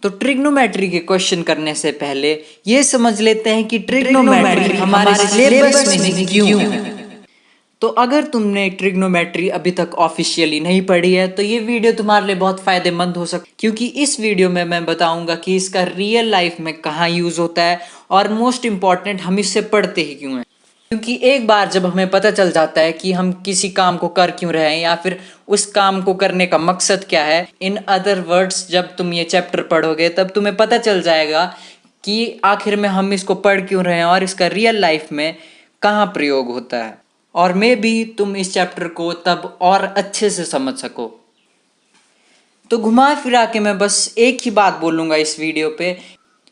तो ट्रिग्नोमेट्री के क्वेश्चन करने से पहले ये समझ लेते हैं कि ट्रिग्नोमेट्री हमारे सिलेबस में ही क्यों है। तो अगर तुमने ट्रिग्नोमेट्री अभी तक ऑफिशियली नहीं पढ़ी है तो ये वीडियो तुम्हारे लिए बहुत फायदेमंद हो सकती है, क्योंकि इस वीडियो में मैं बताऊंगा कि इसका रियल लाइफ में कहाँ यूज होता है और मोस्ट इम्पॉर्टेंट हम इससे पढ़ते ही क्यों हैं। क्योंकि एक बार जब हमें पता चल जाता है कि हम किसी काम को कर क्यों रहे हैं या फिर उस काम को करने का मकसद क्या है, इन अदर वर्ड्स जब तुम ये चैप्टर पढ़ोगे तब तुम्हें पता चल जाएगा कि आखिर में हम इसको पढ़ क्यों रहे हैं और इसका रियल लाइफ में कहाँ प्रयोग होता है, और मे भी तुम इस चैप्टर को तब और अच्छे से समझ सको। तो घुमा फिरा के मैं बस एक ही बात बोलूँगा इस वीडियो पे,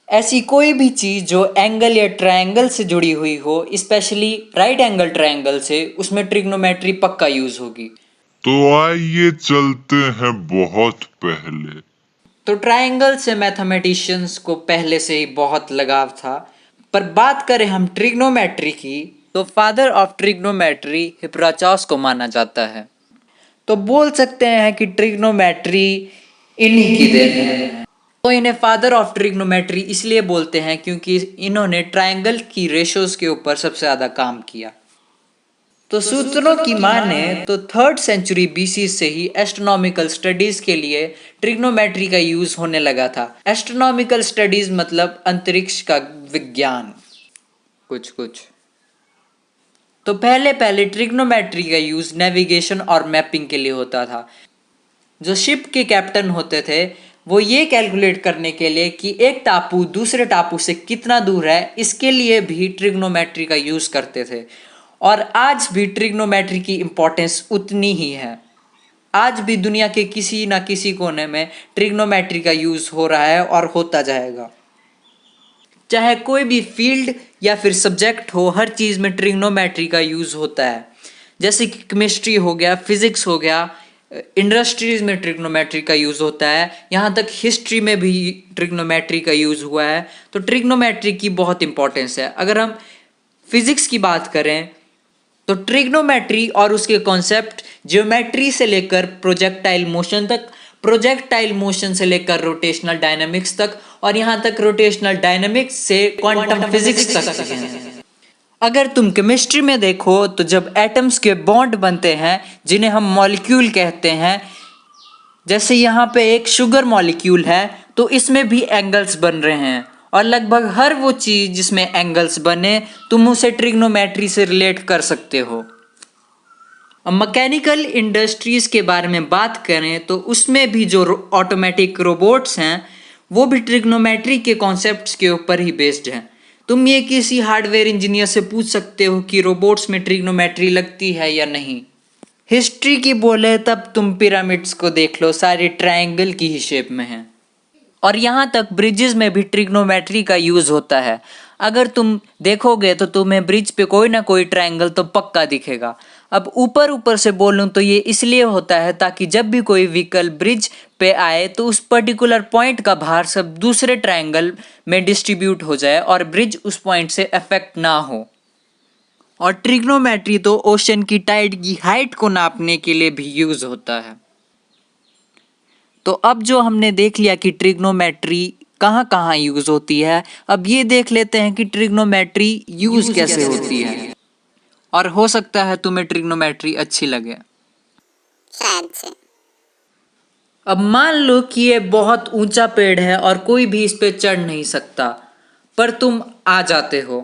ऐसी कोई भी चीज़ जो एंगल या ट्रायंगल से जुड़ी हुई हो, स्पेशली राइट एंगल ट्रायंगल से, उसमें ट्रिग्नोमेट्री पक्का यूज होगी। तो आइए चलते हैं बहुत पहले। तो ट्रायंगल से मैथमेटिशियंस को पहले से ही बहुत लगाव था, पर बात करें हम ट्रिग्नोमेट्री की तो फादर ऑफ ट्रिग्नोमेट्री हिप्पारचस को माना जाता है। तो बोल सकते हैं कि ट्रिग्नोमेट्री इन्हीं की देन है। तो इन्हें फादर ऑफ ट्रिग्नोमेट्री इसलिए बोलते हैं क्योंकि इन्होंने ट्रायंगल की रेशोज के ऊपर सबसे ज़्यादा काम किया। तो सूत्रों की माने तो 3rd सेंचुरी BC से ही एस्ट्रोनॉमिकल स्टडीज के लिए ट्रिग्नोमेट्री का यूज होने लगा था। एस्ट्रोनॉमिकल स्टडीज मतलब अंतरिक्ष का विज्ञान कुछ। तो पहले ट्रिग्नोमेट्री का यूज नेविगेशन और मैपिंग के लिए होता था। जो शिप के कैप्टन होते थे वो ये कैलकुलेट करने के लिए कि एक टापू दूसरे टापू से कितना दूर है, इसके लिए भी ट्रिग्नोमेट्री का यूज करते थे। और आज भी ट्रिग्नोमेट्री की इम्पोर्टेंस उतनी ही है। आज भी दुनिया के किसी ना किसी कोने में ट्रिग्नोमेट्री का यूज हो रहा है और होता जाएगा। चाहे कोई भी फील्ड या फिर सब्जेक्ट हो, हर चीज़ में ट्रिग्नोमेट्री का यूज होता है। जैसे कि केमिस्ट्री हो गया, फिजिक्स हो गया, इंडस्ट्रीज में ट्रिग्नोमेट्री का यूज होता है, यहाँ तक हिस्ट्री में भी ट्रिग्नोमेट्री का यूज हुआ है। तो ट्रिग्नोमेट्री की बहुत इंपॉर्टेंस है। अगर हम फिजिक्स की बात करें तो ट्रिग्नोमेट्री और उसके कॉन्सेप्ट ज्योमेट्री से लेकर प्रोजेक्टाइल मोशन तक, प्रोजेक्टाइल मोशन से लेकर रोटेशनल डायनामिक्स तक, और यहाँ तक रोटेशनल डायनामिक्स से क्वांटम फिजिक्स तक हैं। अगर तुम केमिस्ट्री में देखो तो जब एटम्स के बॉन्ड बनते हैं जिन्हें हम मॉलिक्यूल कहते हैं, जैसे यहाँ पे एक शुगर मॉलिक्यूल है तो इसमें भी एंगल्स बन रहे हैं, और लगभग हर वो चीज़ जिसमें एंगल्स बने तुम उसे ट्रिग्नोमेट्री से रिलेट कर सकते हो। अब मैकेनिकल इंडस्ट्रीज के बारे में बात करें तो उसमें भी जो ऑटोमेटिक रोबोट्स हैं वो भी ट्रिग्नोमेट्री के कॉन्सेप्ट्स के ऊपर ही बेस्ड हैं। तुम ये किसी हार्डवेयर इंजीनियर से पूछ सकते हो कि रोबोट्स में ट्रिग्नोमेट्री लगती है या नहीं। हिस्ट्री की बोले तब तुम पिरामिड्स को देख लो, सारे ट्रायंगल की ही शेप में हैं। और यहाँ तक ब्रिजेस में भी ट्रिग्नोमेट्री का यूज होता है। अगर तुम देखोगे तो तुम्हें ब्रिज पे कोई ना कोई ट्रायंगल तो पक्का दिखेगा। अब ऊपर से बोलूँ तो ये इसलिए होता है ताकि जब भी कोई व्हीकल ब्रिज पे आए तो उस पर्टिकुलर पॉइंट का भार सब दूसरे ट्रायंगल में डिस्ट्रीब्यूट हो जाए और ब्रिज उस पॉइंट से अफेक्ट ना हो। और ट्रिग्नोमेट्री तो ओशन की टाइड की हाइट को नापने के लिए भी यूज होता है। तो अब जो हमने देख लिया कि ट्रिग्नोमेट्री कहाँ कहाँ यूज होती है, अब ये देख लेते हैं कि ट्रिग्नोमेट्री यूज कैसे होती है। और हो सकता है तुम्हें ट्रिग्नोमेट्री अच्छी लगे शायद से। अब मान लो कि ये बहुत ऊंचा पेड़ है और कोई भी इस पे चढ़ नहीं सकता, पर तुम आ जाते हो।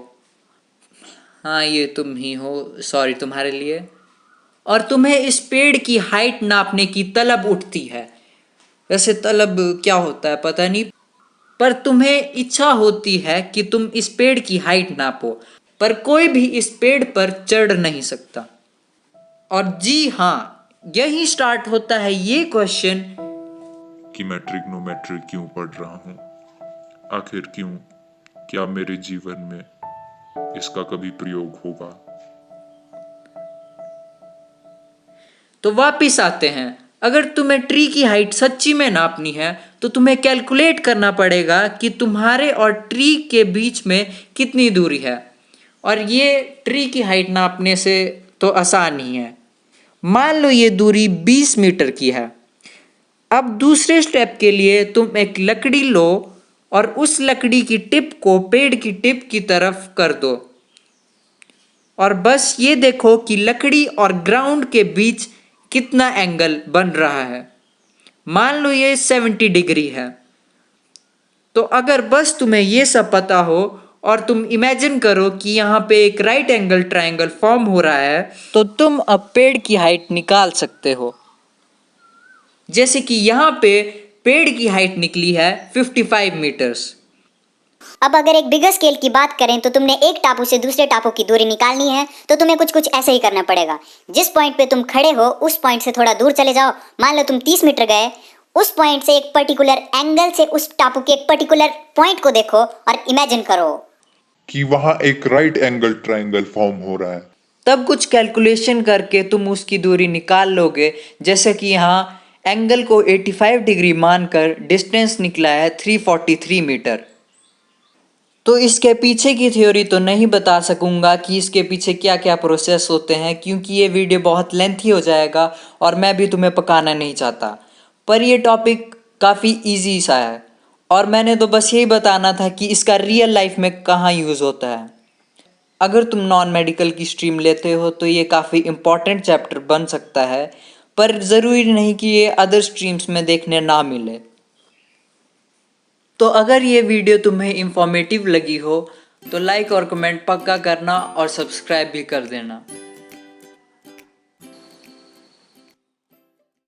हाँ, ये तुम ही हो, सॉरी तुम्हारे लिए। और तुम्हें इस पेड़ की हाइट नापने की तलब उठती है। वैसे तलब क्या होता है पता नहीं, पर तुम्हें इच्छा होती है कि तुम इस पेड़ की हाइट नापो, पर कोई भी इस पेड़ पर चढ़ नहीं सकता। और जी हाँ, यही स्टार्ट होता है ये क्वेश्चन कि मैं ट्रिग्नोमेट्री क्यों पढ़ रहा हूँ, आखिर क्यों, क्या मेरे जीवन में इसका कभी प्रयोग होगा। तो वापिस आते हैं। अगर तुम्हें ट्री की हाइट सच्ची में नापनी है तो तुम्हें कैलकुलेट करना पड़ेगा कि तुम्हारे और ट्री के बीच में कितनी दूरी है, और ये ट्री की हाइट नापने से तो आसान ही है। मान लो ये दूरी 20 मीटर की है, अब दूसरे स्टेप के लिए तुम एक लकड़ी लो और उस लकड़ी की टिप को पेड़ की टिप की तरफ कर दो और बस ये देखो कि लकड़ी और ग्राउंड के बीच कितना एंगल बन रहा है। मान लो ये 70 डिग्री है। तो अगर बस तुम्हें ये सब पता हो और तुम इमेजिन करो कि यहाँ पे एक राइट एंगल ट्रायंगल फॉर्म हो रहा है, तो तुम अब पेड़ की हाइट निकाल सकते हो। जैसे कि यहाँ पे पेड़ की हाइट निकली है 55 मीटर्स। अब अगर एक बिगर स्केल की बात करें तो तुमने एक टापू से दूसरे टापू की दूरी निकालनी है, तो तुम्हें कुछ कुछ ऐसे ही करना पड़ेगा। जिस पॉइंट पे तुम खड़े हो उस पॉइंट से थोड़ा दूर चले जाओ। मान लो तुम 30 मीटर गए, उस पॉइंट से एक पर्टिकुलर एंगल से उस टापू के एक पर्टिकुलर पॉइंट को देखो और इमेजिन करो कि वहां एक राइट एंगल ट्रायंगल फॉर्म हो रहा है। तब कुछ कैलकुलेशन करके तुम उसकी दूरी निकाल लोगे। जैसे कि यहाँ एंगल को 85 डिग्री मानकर डिस्टेंस निकला है 343 मीटर। तो इसके पीछे की थ्योरी तो नहीं बता सकूंगा कि इसके पीछे क्या क्या प्रोसेस होते हैं, क्योंकि ये वीडियो बहुत लेंथी हो जाएगा और मैं भी तुम्हें पकाना नहीं चाहता। पर ये टॉपिक काफ़ी इजी सा है और मैंने तो बस यही बताना था कि इसका रियल लाइफ में कहाँ यूज़ होता है। अगर तुम नॉन मेडिकल की स्ट्रीम लेते हो तो ये काफ़ी इम्पॉर्टेंट चैप्टर बन सकता है, पर ज़रूरी नहीं कि ये अदर स्ट्रीम्स में देखने ना मिले। तो अगर ये वीडियो तुम्हें इंफॉर्मेटिव लगी हो तो लाइक और कमेंट पक्का करना और सब्सक्राइब भी कर देना।